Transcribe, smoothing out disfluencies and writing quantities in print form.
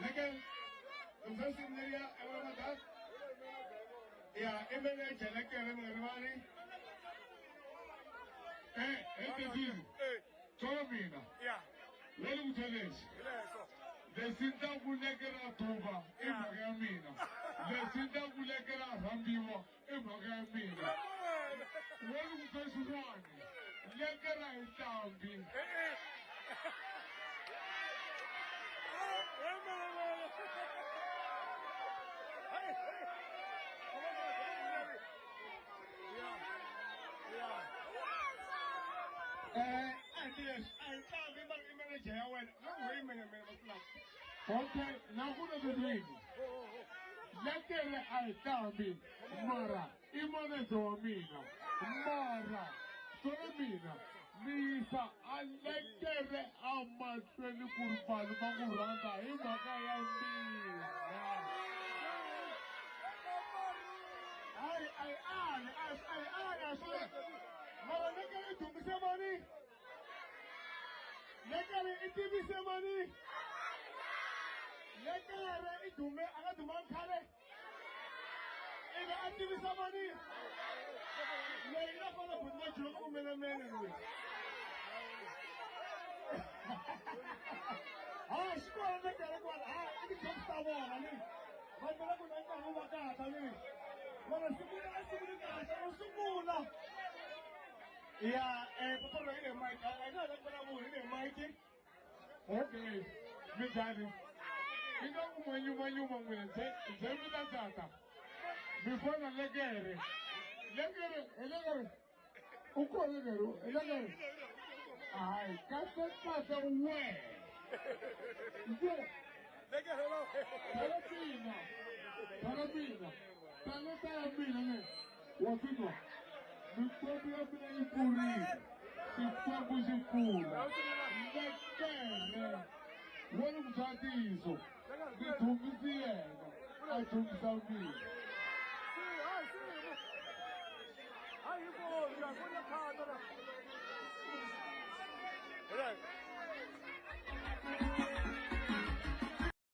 Lekin Mufassim Naria Amamata. Yeah, Emene Jalaka Ramani. Disease. Chomina. Yeah. Let me tell you. The Sinta Bulekera Toba, Imagamina. The Sinta Bulekera Rambiwa, Imagamina. What is this one? Lekera is down. Yes, I can't remember okay, now who does it mean? Let I can't be Mara, Imane Domina, Mara, Solomina, Misa, and let there are my friend Kurban, Maguranda, Imakaya, I said, to Mr. Money. Lekere itibi semani. Lekere itume aga duman kare. Ega itibi semani. Leila kono bunma chuku mene. Ah, shiko lekere kwa. Ah, ini kapsta wa ani. Bambela kuna ika ruwa ka atani. Wana sukuna. Yeah, Papa Ray and Mike, I know that when I was in Mikey. Okay, Miss Adam. You know when you will take that data. Before the legere. Who called it? I got that pass away. Palapina. What's it? Victoria Puri, Sifabu Sifuna, Lekere, Wolu Mutatizo, Vitumisiena, Atumsavi. How you go? You are going to